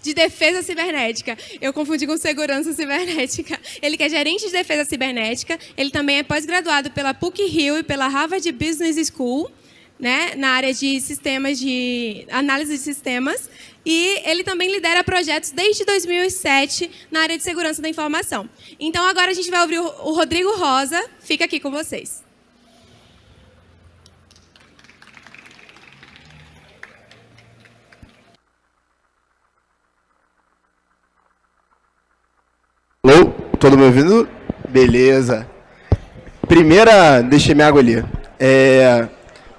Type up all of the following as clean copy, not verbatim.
de defesa cibernética. Eu confundi com segurança cibernética. Ele que é gerente de defesa cibernética. Ele também é pós-graduado pela PUC-Rio e pela Harvard Business School, né, na área de sistemas, de análise de sistemas. E ele também lidera projetos desde 2007 na área de segurança da informação. Então, agora a gente vai ouvir o Rodrigo Rosa. Fica aqui com vocês. Alô? Todo mundo ouvindo? Beleza. Deixei minha água ali.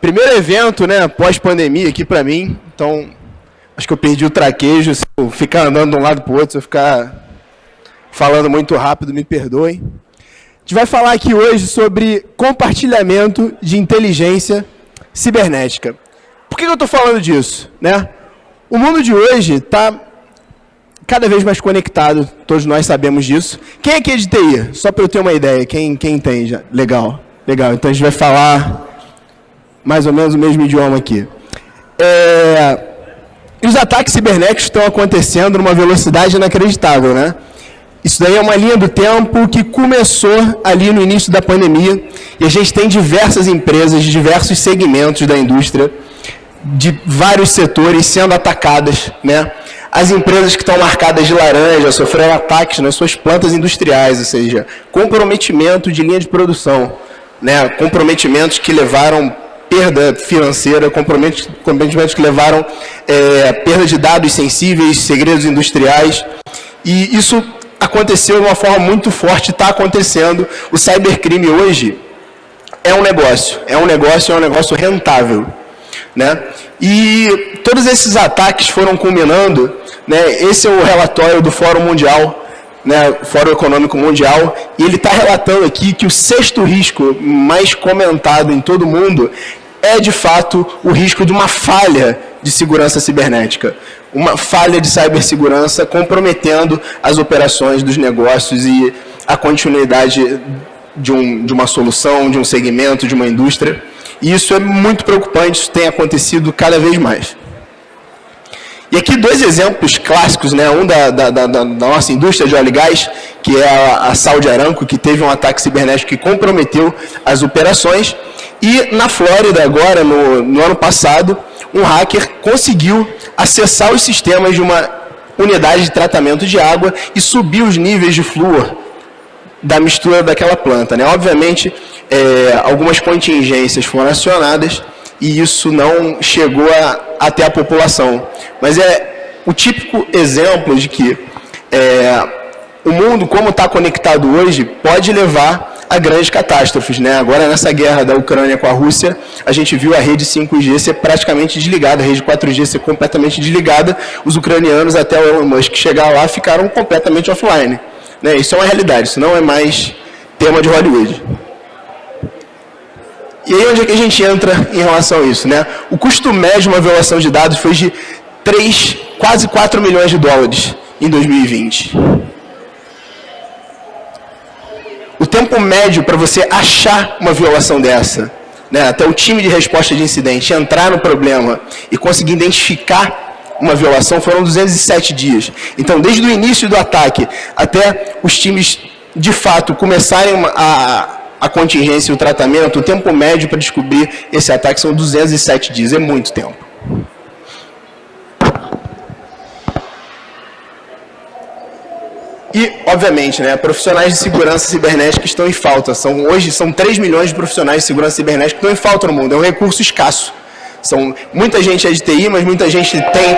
Primeiro evento, né, pós-pandemia aqui pra mim, então acho que eu perdi o traquejo, se eu ficar andando de um lado pro outro, se eu ficar falando muito rápido, me perdoem. A gente vai falar aqui hoje sobre compartilhamento de inteligência cibernética. Por que eu estou falando disso, né? O mundo de hoje está cada vez mais conectado, todos nós sabemos disso. Quem aqui é de TI? Só para eu ter uma ideia, quem entende? Legal. Então a gente vai falar mais ou menos o mesmo idioma aqui. Os ataques cibernéticos estão acontecendo numa velocidade inacreditável, né? Isso daí é uma linha do tempo que começou ali no início da pandemia, e a gente tem diversas empresas de diversos segmentos da indústria, de vários setores sendo atacadas, né? As empresas que estão marcadas de laranja sofreram ataques nas suas plantas industriais, ou seja, comprometimento de linha de produção, né? Comprometimentos que levaram perda financeira, comprometimentos que levaram perda de dados sensíveis, segredos industriais, e isso aconteceu de uma forma muito forte, está acontecendo. O cybercrime hoje é um negócio rentável, né? E todos esses ataques foram culminando, né? Esse é o relatório do Fórum Mundial, né? Fórum Econômico Mundial, e ele está relatando aqui que o sexto risco mais comentado em todo o mundo é, de fato, o risco de uma falha de segurança cibernética. Uma falha de cibersegurança comprometendo as operações dos negócios e a continuidade de uma solução, de um segmento, de uma indústria. E isso é muito preocupante, isso tem acontecido cada vez mais. E aqui dois exemplos clássicos, né? Um da nossa indústria de óleo e gás, que é a Saudi Aramco, que teve um ataque cibernético que comprometeu as operações. E na Flórida, agora, no ano passado, um hacker conseguiu acessar os sistemas de uma unidade de tratamento de água e subir os níveis de flúor da mistura daquela planta, né? Obviamente, algumas contingências foram acionadas e isso não chegou até a população. Mas é o típico exemplo de que o mundo, como está conectado hoje, pode levar a grandes catástrofes, né? Agora, nessa guerra da Ucrânia com a Rússia, a gente viu a rede 5G ser praticamente desligada, a rede 4G ser completamente desligada. Os ucranianos, até o Elon Musk chegar lá, ficaram completamente offline, né? Isso é uma realidade, isso não é mais tema de Hollywood. E aí, onde é que a gente entra em relação a isso, né? O custo médio de uma violação de dados foi de quase 4 milhões de dólares em 2020. O tempo médio para você achar uma violação dessa, né, até o time de resposta de incidente entrar no problema e conseguir identificar uma violação, foram 207 dias. Então, desde o início do ataque até os times, de fato, começarem a contingência e o tratamento, o tempo médio para descobrir esse ataque são 207 dias. É muito tempo. E, obviamente, né, profissionais de segurança cibernética estão em falta. Hoje são 3 milhões de profissionais de segurança cibernética que estão em falta no mundo. É um recurso escasso. Muita gente é de TI, mas muita gente tem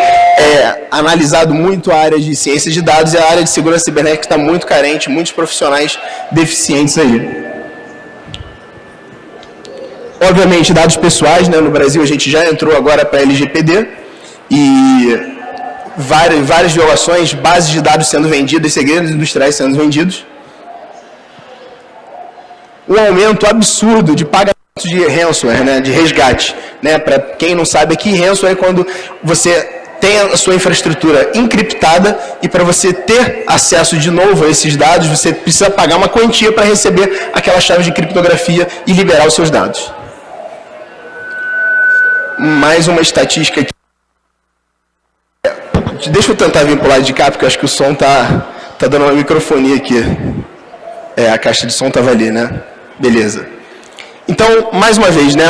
analisado muito a área de ciência de dados, e a área de segurança cibernética está muito carente, muitos profissionais deficientes aí. Obviamente, dados pessoais, né, no Brasil a gente já entrou agora para a LGPD, e várias violações, bases de dados sendo vendidas, segredos industriais sendo vendidos. Um aumento absurdo de pagamento de ransomware, né, de resgate. Né? Para quem não sabe aqui, ransomware é quando você tem a sua infraestrutura encriptada e para você ter acesso de novo a esses dados, você precisa pagar uma quantia para receber aquela chave de criptografia e liberar os seus dados. mais uma estatística aqui. Deixa eu tentar vir para o lado de cá, porque eu acho que o som tá dando uma microfonia aqui. A caixa de som estava ali, né? Beleza. Então, mais uma vez, né?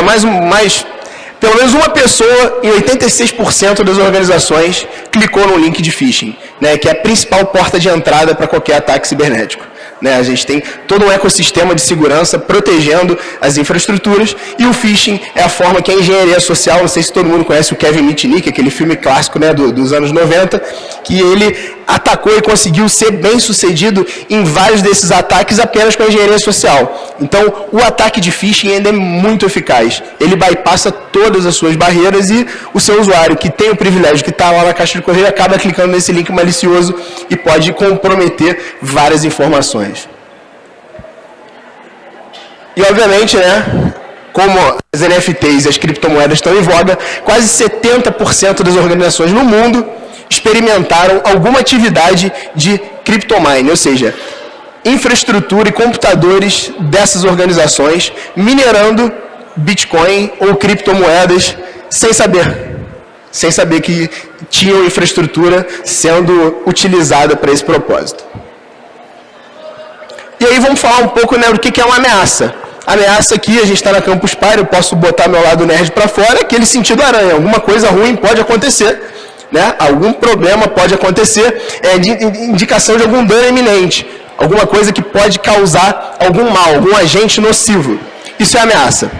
Pelo menos uma pessoa em 86% das organizações clicou no link de phishing, né? Que é a principal porta de entrada para qualquer ataque cibernético. Né? A gente tem todo um ecossistema de segurança protegendo as infraestruturas, e o phishing é a forma que a engenharia social, não sei se todo mundo conhece o Kevin Mitnick, aquele filme clássico, né, dos anos 90, que ele atacou e conseguiu ser bem sucedido em vários desses ataques apenas com a engenharia social. Então, o ataque de phishing ainda é muito eficaz. Ele bypassa todas as suas barreiras e o seu usuário, que tem o privilégio que está lá na caixa de correio, acaba clicando nesse link malicioso e pode comprometer várias informações. E, obviamente, né, como as NFTs e as criptomoedas estão em voga, quase 70% das organizações no mundo experimentaram alguma atividade de cryptomine, ou seja, infraestrutura e computadores dessas organizações minerando Bitcoin ou criptomoedas sem saber que tinham infraestrutura sendo utilizada para esse propósito. E aí vamos falar um pouco, né, do que é uma ameaça. A ameaça aqui, a gente está na Campus Party, eu posso botar meu lado nerd para fora, aquele sentido aranha, alguma coisa ruim pode acontecer, né? Algum problema pode acontecer, indicação de algum dano iminente, alguma coisa que pode causar algum mal, algum agente nocivo. Isso é ameaça.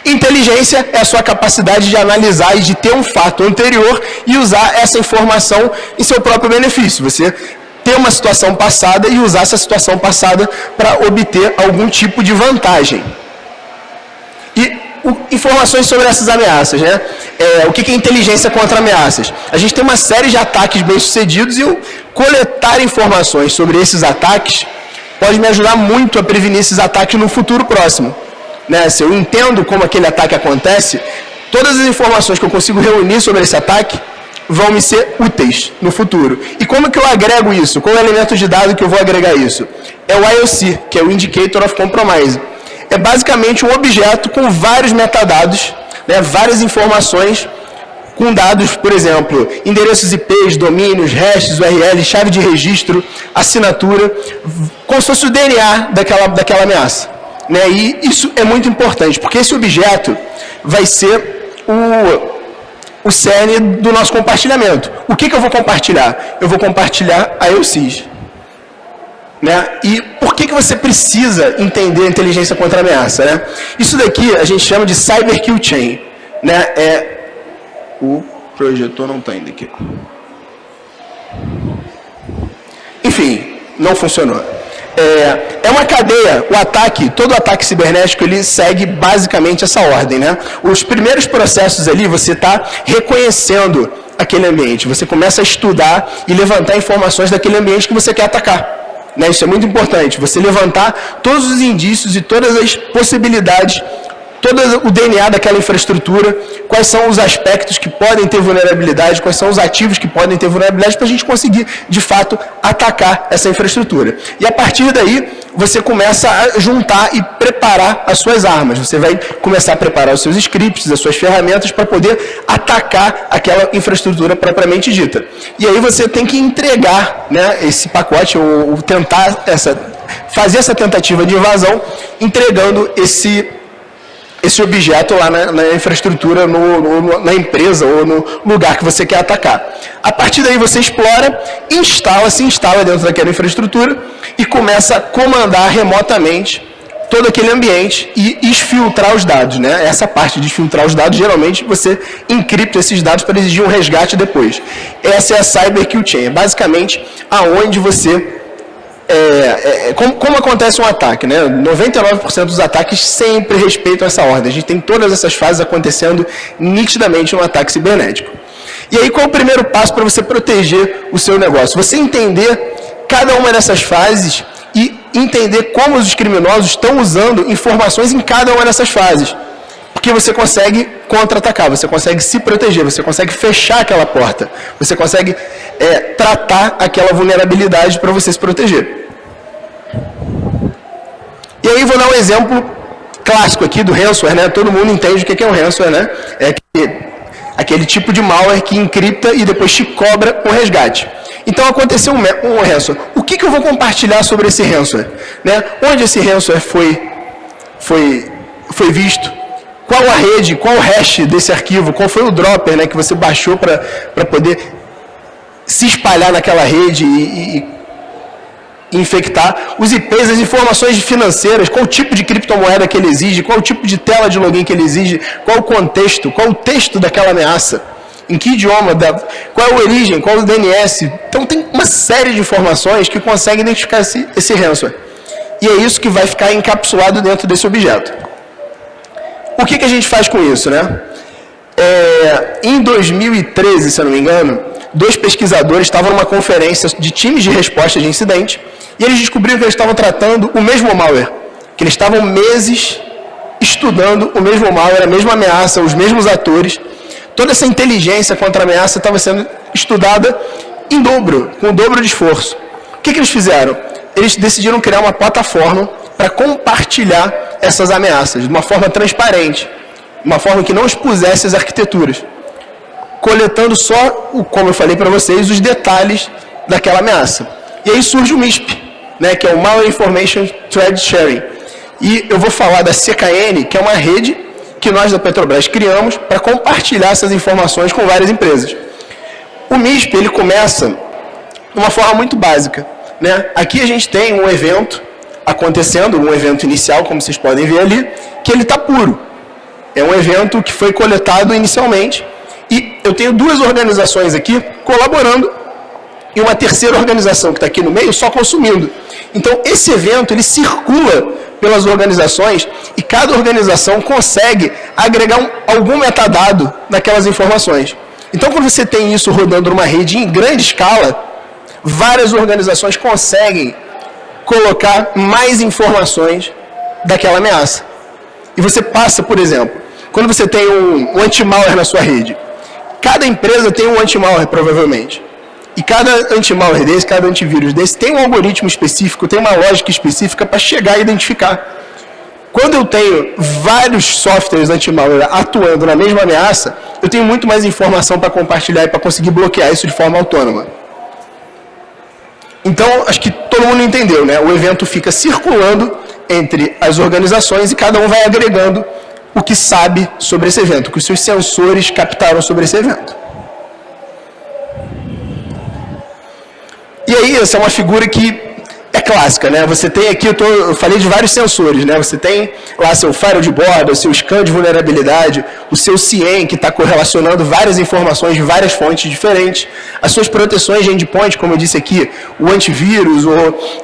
Inteligência é a sua capacidade de analisar e de ter um fato anterior e usar essa informação em seu próprio benefício. Você ter uma situação passada e usar essa situação passada para obter algum tipo de vantagem. E informações sobre essas ameaças, né? O que é inteligência contra ameaças? A gente tem uma série de ataques bem-sucedidos e eu coletar informações sobre esses ataques pode me ajudar muito a prevenir esses ataques no futuro próximo. Né? Se eu entendo como aquele ataque acontece, todas as informações que eu consigo reunir sobre esse ataque vão me ser úteis no futuro. E como que eu agrego isso? Qual é o elemento de dado que eu vou agregar isso? É o IOC, que é o Indicator of Compromise. É basicamente um objeto com vários metadados, né, várias informações com dados, por exemplo, endereços IPs, domínios, hashes, URL, chave de registro, assinatura, como se fosse o DNA daquela ameaça. Né? E isso é muito importante, porque esse objeto vai ser o cerne do nosso compartilhamento. O que eu vou compartilhar? Eu vou compartilhar IOCs. Né? E por que você precisa entender a inteligência contra a ameaça? Né? Isso daqui a gente chama de Cyber Kill Chain. Né? O projetor não está ainda aqui. Enfim, não funcionou. É uma cadeia, todo ataque cibernético, ele segue basicamente essa ordem, né? Os primeiros processos ali, você está reconhecendo aquele ambiente, você começa a estudar e levantar informações daquele ambiente que você quer atacar, né? Isso é muito importante, você levantar todos os indícios e todas as possibilidades, todo o DNA daquela infraestrutura, quais são os aspectos que podem ter vulnerabilidade, quais são os ativos que podem ter vulnerabilidade, para a gente conseguir, de fato, atacar essa infraestrutura. E a partir daí, você começa a juntar e preparar as suas armas. Você vai começar a preparar os seus scripts, as suas ferramentas, para poder atacar aquela infraestrutura propriamente dita. E aí você tem que entregar, né, esse pacote, ou tentar fazer essa tentativa de invasão, entregando esse objeto lá na infraestrutura, na empresa ou no lugar que você quer atacar. A partir daí você explora, se instala dentro daquela infraestrutura e começa a comandar remotamente todo aquele ambiente e exfiltrar os dados. Né? Essa parte de exfiltrar os dados, geralmente você encripta esses dados para exigir um resgate depois. Essa é a Cyber Kill Chain, basicamente aonde você... como acontece um ataque, né? 99% dos ataques sempre respeitam essa ordem. A gente tem todas essas fases acontecendo nitidamente no ataque cibernético. E aí, qual é o primeiro passo para você proteger o seu negócio? Você entender cada uma dessas fases e entender como os criminosos estão usando informações em cada uma dessas fases. Porque você consegue contra-atacar, você consegue se proteger, você consegue fechar aquela porta, você consegue tratar aquela vulnerabilidade para você se proteger. E aí vou dar um exemplo clássico aqui do ransomware, né? Todo mundo entende o que é um ransomware, né? É aquele tipo de malware que encripta e depois te cobra um resgate. Então aconteceu um ransomware. O que eu vou compartilhar sobre esse ransomware? Né? Onde esse ransomware foi visto? Qual a rede, qual o hash desse arquivo, qual foi o dropper, né, que você baixou para poder se espalhar naquela rede e infectar os IPs, as informações financeiras, qual o tipo de criptomoeda que ele exige, qual o tipo de tela de login que ele exige, qual o contexto, qual o texto daquela ameaça, em que idioma, qual é a origem, qual é o DNS. Então tem uma série de informações que conseguem identificar esse ransomware. E é isso que vai ficar encapsulado dentro desse objeto. O que a gente faz com isso, né? Em 2013, se eu não me engano, 2 pesquisadores estavam numa conferência de times de resposta de incidente e eles descobriram que eles estavam tratando o mesmo malware, que eles estavam meses estudando o mesmo malware, a mesma ameaça, os mesmos atores. Toda essa inteligência contra a ameaça estava sendo estudada em dobro, com o dobro de esforço. O que eles fizeram? Eles decidiram criar uma plataforma para compartilhar essas ameaças de uma forma transparente, uma forma que não expusesse as arquiteturas, coletando só, como eu falei para vocês, os detalhes daquela ameaça. E aí surge o MISP, né, que é o Malware Information Thread Sharing. E eu vou falar da CKN, que é uma rede que nós da Petrobras criamos para compartilhar essas informações com várias empresas. O MISP, ele começa de uma forma muito básica, né? Aqui a gente tem um evento acontecendo, um evento inicial, como vocês podem ver ali, que ele está puro. É um evento que foi coletado inicialmente e eu tenho 2 organizações aqui colaborando e uma terceira organização que está aqui no meio só consumindo. Então, esse evento, ele circula pelas organizações e cada organização consegue agregar algum metadado naquelas informações. Então, quando você tem isso rodando numa rede em grande escala, várias organizações conseguem colocar mais informações daquela ameaça. E você passa, por exemplo, quando você tem um anti-malware na sua rede, cada empresa tem um anti-malware, provavelmente. E cada anti-malware desse, cada antivírus desse, tem um algoritmo específico, tem uma lógica específica para chegar e identificar. Quando eu tenho vários softwares anti-malware atuando na mesma ameaça, eu tenho muito mais informação para compartilhar e para conseguir bloquear isso de forma autônoma. Então, acho que todo mundo entendeu, né? O evento fica circulando entre as organizações e cada um vai agregando o que sabe sobre esse evento, o que os seus sensores captaram sobre esse evento. E aí, essa é uma figura que é clássica, né? Você tem aqui, eu falei de vários sensores, né? Você tem lá seu firewall de borda, o seu scan de vulnerabilidade, o seu CIEM, que está correlacionando várias informações de várias fontes diferentes, as suas proteções de endpoint, como eu disse aqui, o antivírus, ou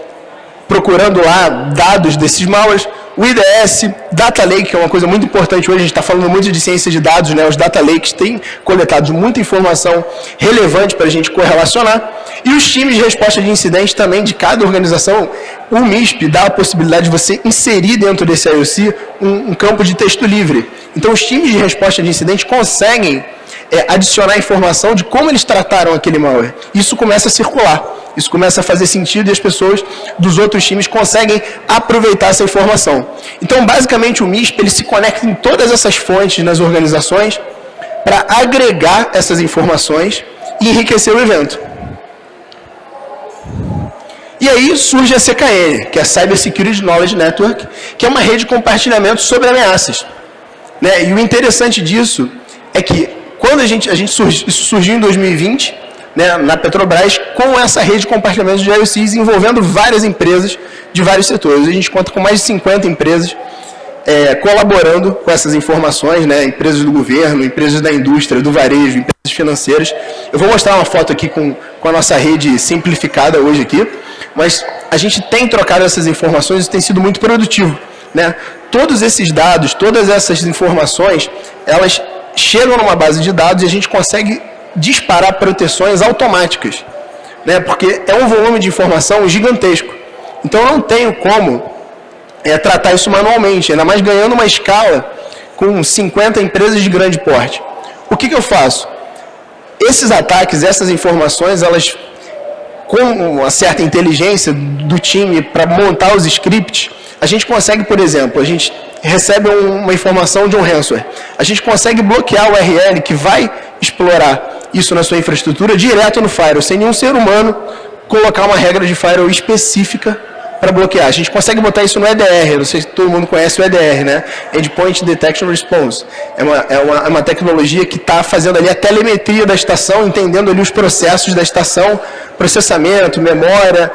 procurando lá dados desses malwares, o IDS, Data Lake, que é uma coisa muito importante hoje, a gente está falando muito de ciência de dados, né? Os Data Lakes têm coletado muita informação relevante para a gente correlacionar, e os times de resposta de incidente também de cada organização. O MISP dá a possibilidade de você inserir dentro desse IOC um campo de texto livre. Então os times de resposta de incidente conseguem adicionar informação de como eles trataram aquele malware. Isso começa a circular, isso começa a fazer sentido e as pessoas dos outros times conseguem aproveitar essa informação. Então, basicamente, o MISP ele se conecta em todas essas fontes nas organizações para agregar essas informações e enriquecer o evento. E aí surge a CKN, que é a Cyber Security Knowledge Network, que é uma rede de compartilhamento sobre ameaças. Né? E o interessante disso é que quando isso surgiu em 2020, né, na Petrobras, com essa rede de compartilhamento de IOCs envolvendo várias empresas de vários setores. A gente conta com mais de 50 empresas colaborando com essas informações, né, empresas do governo, empresas da indústria, do varejo, empresas financeiras. Eu vou mostrar uma foto aqui com a nossa rede simplificada hoje aqui, mas a gente tem trocado essas informações e tem sido muito produtivo. Né? Todos esses dados, todas essas informações, elas chegam numa base de dados e a gente consegue disparar proteções automáticas, né? Porque é um volume de informação gigantesco. Então, eu não tenho como tratar isso manualmente, ainda mais ganhando uma escala com 50 empresas de grande porte. O que eu faço? Esses ataques, essas informações, elas, com uma certa inteligência do time para montar os scripts, a gente consegue, por exemplo, a gente recebe uma informação de um ransomware. A gente consegue bloquear o URL que vai explorar isso na sua infraestrutura direto no firewall, sem nenhum ser humano colocar uma regra de firewall específica para bloquear. A gente consegue botar isso no EDR, não sei se todo mundo conhece o EDR, né? Endpoint Detection Response. É uma tecnologia que está fazendo ali a telemetria da estação, entendendo ali os processos da estação, processamento, memória,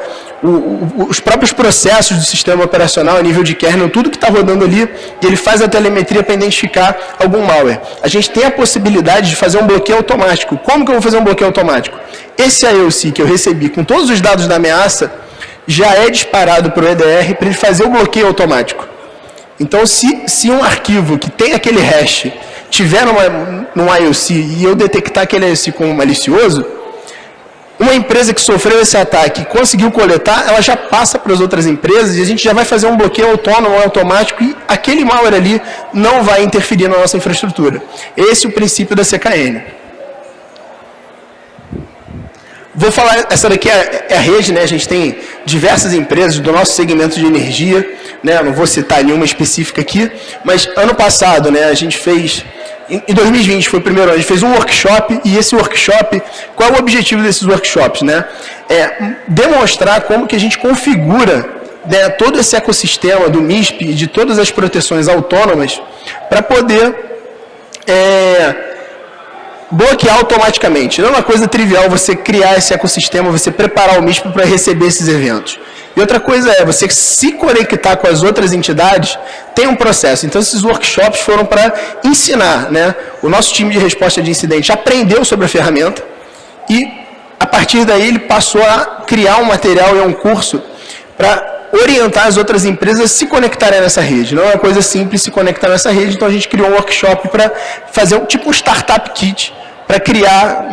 os próprios processos do sistema operacional a nível de kernel, tudo que está rodando ali, e ele faz a telemetria para identificar algum malware. A gente tem a possibilidade de fazer um bloqueio automático. Como que eu vou fazer um bloqueio automático? Esse IOC que eu recebi com todos os dados da ameaça, já é disparado para o EDR para ele fazer o bloqueio automático. Então, se um arquivo que tem aquele hash tiver num IOC e eu detectar aquele IOC como malicioso, uma empresa que sofreu esse ataque e conseguiu coletar, ela já passa para as outras empresas e a gente já vai fazer um bloqueio autônomo, automático, e aquele malware ali não vai interferir na nossa infraestrutura. Esse é o princípio da CKN. Vou falar, essa daqui é a rede, né? A gente tem diversas empresas do nosso segmento de energia, né? Não vou citar nenhuma específica aqui, mas ano passado, né, a gente fez, em 2020 foi o primeiro ano, a gente fez um workshop, e esse workshop, qual é o objetivo desses workshops, né? É demonstrar como que a gente configura, né, todo esse ecossistema do MISP e de todas as proteções autônomas para poder bloquear automaticamente. Não é uma coisa trivial você criar esse ecossistema, você preparar o MISP para receber esses eventos. E outra coisa é você se conectar com as outras entidades, tem um processo. Então, esses workshops foram para ensinar, né? O nosso time de resposta de incidente aprendeu sobre a ferramenta e, a partir daí, ele passou a criar um material e um curso para orientar as outras empresas a se conectarem nessa rede. Não é uma coisa simples se conectar nessa rede, então a gente criou um workshop para fazer um startup kit, para criar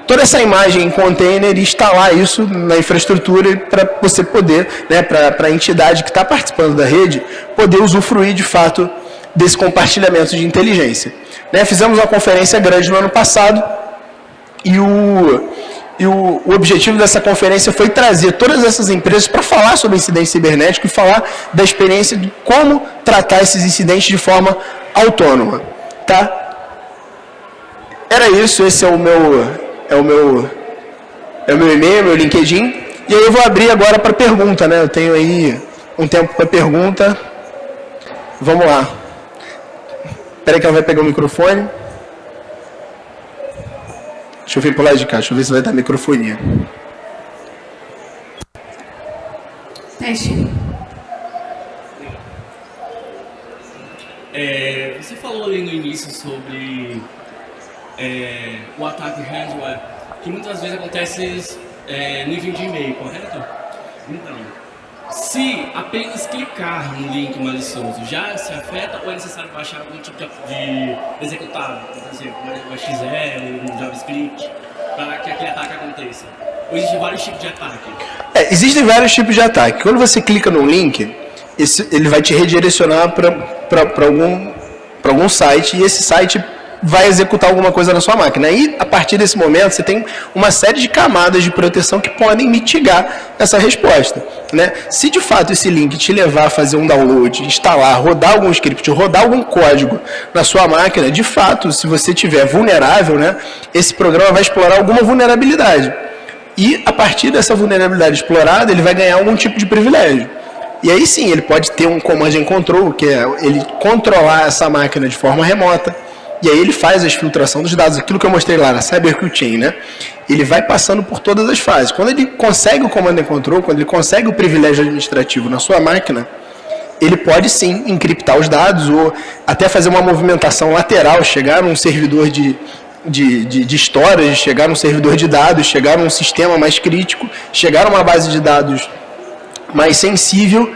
toda essa imagem em container e instalar isso na infraestrutura para você poder, né, para a entidade que está participando da rede, poder usufruir de fato desse compartilhamento de inteligência. Né, fizemos uma conferência grande no ano passado e o objetivo dessa conferência foi trazer todas essas empresas para falar sobre incidente cibernético e falar da experiência de como tratar esses incidentes de forma autônoma. Tá? Era isso, esse é o meu e-mail, meu LinkedIn. E aí eu vou abrir agora para pergunta, né? Eu tenho aí um tempo para pergunta. Vamos lá. Espera aí que ela vai pegar o microfone. Deixa eu vir para o lado de cá, deixa eu ver se vai dar microfonia. Teste. Você falou ali no início sobre o ataque ransomware, que muitas vezes acontece no envio de e-mail, correto? Então, se apenas clicar no link malicioso já se afeta, ou é necessário baixar algum tipo de executável, por exemplo, um XL, um JavaScript, para que aquele ataque aconteça? Ou existem vários tipos de ataque? Existem vários tipos de ataque. Quando você clica num link, ele vai te redirecionar para algum site, e esse site vai executar alguma coisa na sua máquina. E, a partir desse momento, você tem uma série de camadas de proteção que podem mitigar essa resposta. Né? Se, de fato, esse link te levar a fazer um download, instalar, rodar algum script, rodar algum código na sua máquina, de fato, se você estiver vulnerável, né, esse programa vai explorar alguma vulnerabilidade. E, a partir dessa vulnerabilidade explorada, ele vai ganhar algum tipo de privilégio. E aí, sim, ele pode ter um command and control, que é ele controlar essa máquina de forma remota. E aí ele faz a exfiltração dos dados, aquilo que eu mostrei lá na CyberQ Chain, né? Ele vai passando por todas as fases. Quando ele consegue o command and control, quando ele consegue o privilégio administrativo na sua máquina, ele pode sim encriptar os dados ou até fazer uma movimentação lateral, chegar num servidor de storage, chegar num servidor de dados, chegar num sistema mais crítico, chegar numa base de dados mais sensível,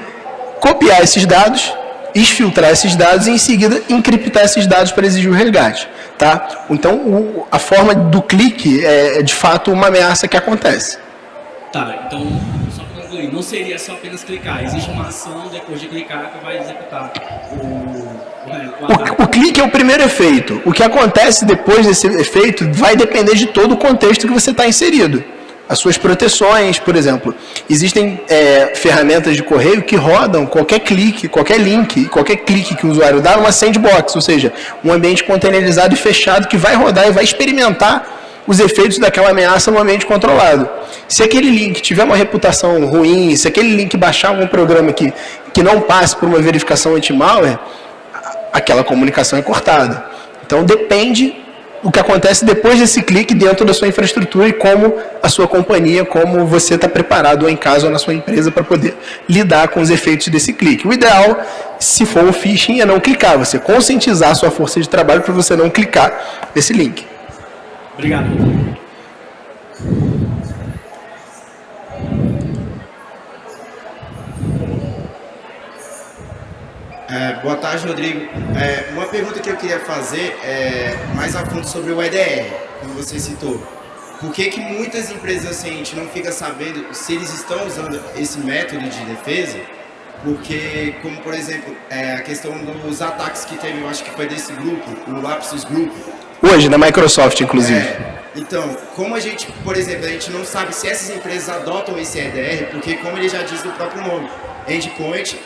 copiar esses dados, exfiltrar esses dados e, em seguida, encriptar esses dados para exigir o resgate. Tá? Então, a forma do clique é, de fato, uma ameaça que acontece. Tá, então, só para concluir, não seria só apenas clicar. Existe uma ação depois de clicar que vai executar o clique é o primeiro efeito. O que acontece depois desse efeito vai depender de todo o contexto que você está inserido. as suas proteções, por exemplo. Existem ferramentas de correio que rodam qualquer clique, qualquer link, qualquer clique que o usuário dá numa sandbox, ou seja, um ambiente containerizado e fechado que vai rodar e vai experimentar os efeitos daquela ameaça no ambiente controlado. Se aquele link tiver uma reputação ruim, se aquele link baixar algum programa que não passe por uma verificação anti-malware, aquela comunicação é cortada. Então depende o que acontece depois desse clique dentro da sua infraestrutura e como a sua companhia, como você está preparado ou em casa ou na sua empresa para poder lidar com os efeitos desse clique. O ideal, se for um phishing, é não clicar, você conscientizar a sua força de trabalho para você não clicar nesse link. Obrigado. Boa tarde, Rodrigo. Uma pergunta que eu queria fazer é mais a fundo sobre o EDR, como você citou. Por que muitas empresas assim, a gente não fica sabendo se eles estão usando esse método de defesa? Porque, como por exemplo, a questão dos ataques que teve, eu acho que foi desse grupo, o Lapsus Group. Hoje, na Microsoft, inclusive. Então, como a gente, por exemplo, a gente não sabe se essas empresas adotam esse EDR, porque como ele já diz no próprio nome, Endpoint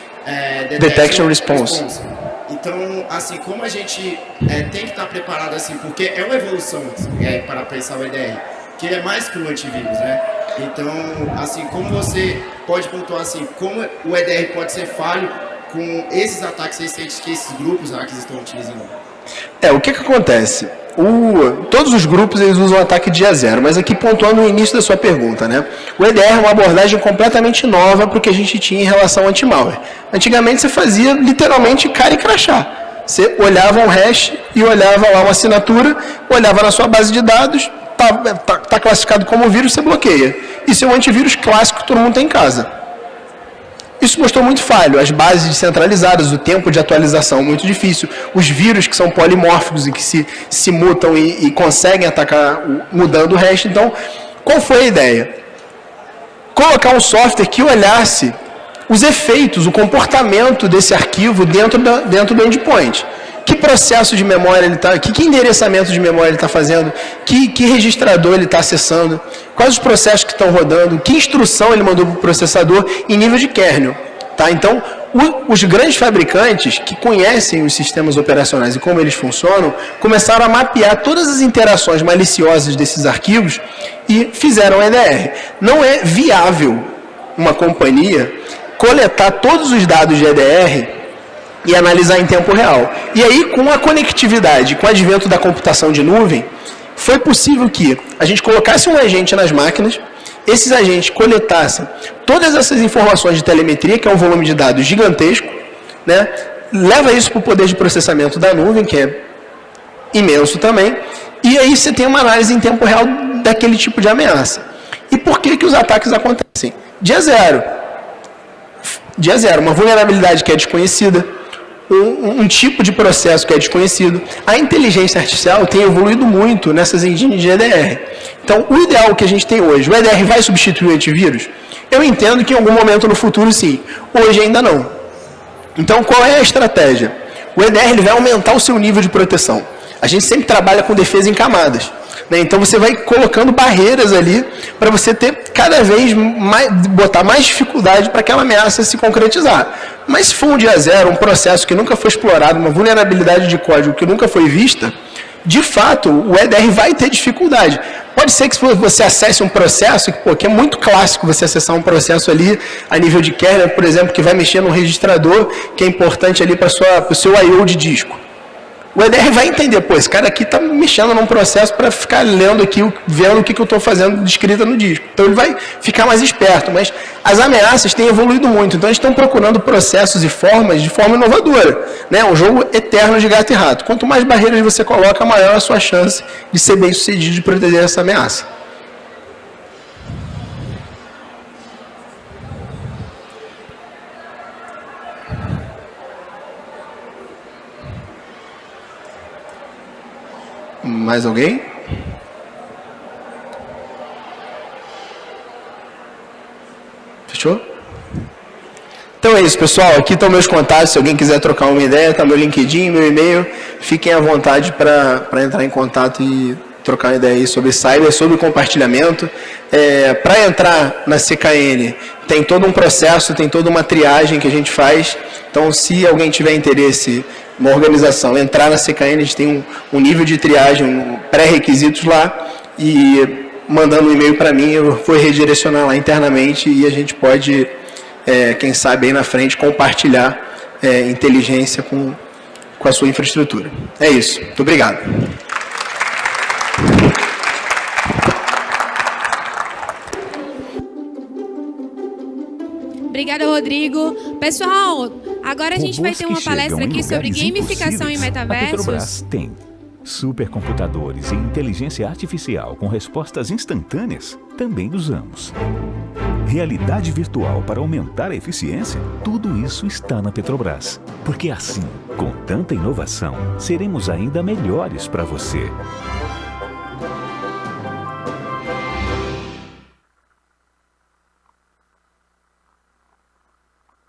Detection Response. Então, assim, como a gente tem que estar preparado assim, porque é uma evolução para pensar o EDR, que ele é mais que um antivírus, né? Então, assim, como você pode pontuar assim, como o EDR pode ser falho com esses ataques recentes que esses grupos lá que estão utilizando? O que acontece? Todos os grupos eles usam ataque dia zero, mas aqui pontuando no início da sua pergunta, né? O EDR é uma abordagem completamente nova para o que a gente tinha em relação ao anti-malware. Antigamente você fazia literalmente cara e crachá. Você olhava um hash e olhava lá uma assinatura, olhava na sua base de dados, tá classificado como vírus, você bloqueia. Isso é um antivírus clássico que todo mundo tem em casa. Isso mostrou muito falho, as bases descentralizadas, o tempo de atualização muito difícil, os vírus que são polimórficos e que se mutam e conseguem atacar mudando o hash. Então, qual foi a ideia? Colocar um software que olhasse os efeitos, o comportamento desse arquivo dentro do endpoint. Que processo de memória ele está, que endereçamento de memória ele está fazendo, que registrador ele está acessando, quais os processos que estão rodando, que instrução ele mandou para o processador em nível de kernel. Tá? Então, os grandes fabricantes que conhecem os sistemas operacionais e como eles funcionam, começaram a mapear todas as interações maliciosas desses arquivos e fizeram EDR. Não é viável uma companhia coletar todos os dados de EDR e analisar em tempo real. E aí, com a conectividade, com o advento da computação de nuvem, foi possível que a gente colocasse um agente nas máquinas, esses agentes coletassem todas essas informações de telemetria, que é um volume de dados gigantesco, né? Leva isso para o poder de processamento da nuvem, que é imenso também, e aí você tem uma análise em tempo real daquele tipo de ameaça. E por que os ataques acontecem? Dia zero, uma vulnerabilidade que é desconhecida, um tipo de processo que é desconhecido. A inteligência artificial tem evoluído muito nessas engines de EDR. Então, o ideal que a gente tem hoje, o EDR vai substituir o antivírus? Eu entendo que em algum momento no futuro, sim. Hoje ainda não. Então, qual é a estratégia? O EDR ele vai aumentar o seu nível de proteção. A gente sempre trabalha com defesa em camadas. Então, você vai colocando barreiras ali para você ter cada vez mais, botar mais dificuldade para aquela ameaça se concretizar. Mas se for um dia zero, um processo que nunca foi explorado, uma vulnerabilidade de código que nunca foi vista, de fato, o EDR vai ter dificuldade. Pode ser que você acesse um processo, que é muito clássico você acessar um processo ali a nível de kernel, por exemplo, que vai mexer no registrador, que é importante ali para o seu I/O de disco. O EDR vai entender, esse cara aqui está mexendo num processo para ficar lendo aqui, vendo o que eu estou fazendo descrita no disco. Então ele vai ficar mais esperto, mas as ameaças têm evoluído muito, então eles estão procurando processos e formas de forma inovadora. Né? Um jogo eterno de gato e rato. Quanto mais barreiras você coloca, maior a sua chance de ser bem sucedido de proteger essa ameaça. Mais alguém? Fechou? Então é isso, pessoal. Aqui estão meus contatos. Se alguém quiser trocar uma ideia, está meu LinkedIn, meu e-mail. Fiquem à vontade para entrar em contato e trocar uma ideia aí sobre cyber, sobre compartilhamento. Para entrar na CKN, tem todo um processo, tem toda uma triagem que a gente faz. Então, se alguém tiver interesse, uma organização, entrar na CKN, a gente tem um nível de triagem, pré-requisitos lá, e mandando um e-mail para mim, eu vou redirecionar lá internamente e a gente pode, quem sabe aí na frente, compartilhar inteligência com a sua infraestrutura. É isso. Muito obrigado. Obrigada, Rodrigo. Pessoal, agora a gente vai ter uma palestra aqui sobre gamificação e A metaversos. Petrobras tem supercomputadores e inteligência artificial com respostas instantâneas. Também usamos. Realidade virtual para aumentar a eficiência? Tudo isso está na Petrobras. Porque assim, com tanta inovação, seremos ainda melhores para você.